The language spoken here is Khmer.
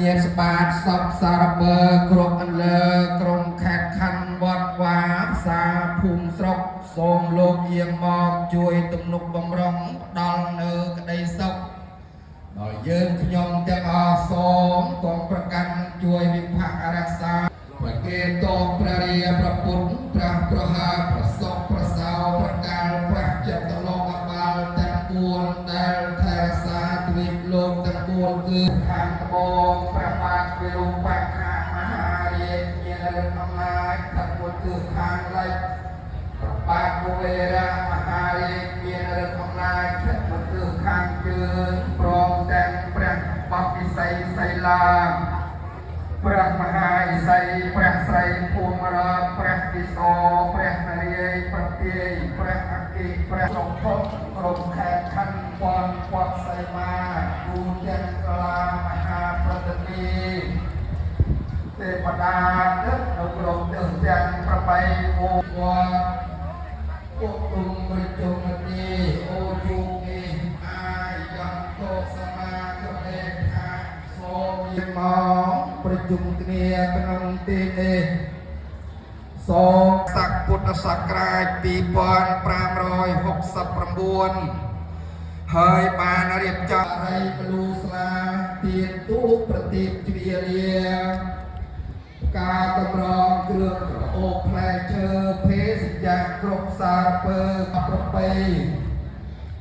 ញាสบาทសពសារពើគ្រប់អន្លើក្រុមខេត្តខណ្ឌវត្តវ៉ាផ្សារភូមិស្រុកសូមលោកយាងមកជួយទំនុកបំរុងផ្ដល់នៅក្តីសុខដល់យើងខ្ញុំទាំងអស់សូមកងប្រកាន់ជួយវិភាគរក្សាប្រគេតោព្រះរាប្រពុទ្ធព្រះប្រហាប្រសពប្រសោប្រកាលព្រះចិត្តលោកអបាលទាំង4ដែលថែរក្សាទ្វីបលោកទាំង4គឺខាងត្បូងព្រះបាទវិរូបៈខាងមហារាជមានរដ្ឋអំណាចទាំង4គឺខាងលិចព្រះបាទវេរៈមហារាជមានរដ្ឋអំណាចទាំង4គឺខាងជើងព្រមទាំងព្រះបពិសីសីឡាព្រះមហាឥសីព្រះស្រីភូមិរដ្ឋព្រះវិសោព្រះនរាយប្រទាយព្រះអគ្គព្រះសង្ឃក្រុមខេត្តខណ្ឌវត្តសីមាគូទាំងកលាមហាប្រតិនីទេវតាទឹកនៅក្រុមទាំងប្របីវងវត្តពុទ្ធុំប្រជុំនីអូជូនីអាយយ៉ាងតោសមាក្រេខាសូមយាងមកប្រជុំគ្នាក្នុងទីនេះសូមស័កពុទ្ធសករាជ2569ហើយបានរៀបចំឲ្យពលូស្លាទៀនទូប្រទីបជ្រាលាការកម្រងគ្រឿងក្រអូបផ្លែឈើភេសជ្ជៈគ្រប់សារពើប្រពៃ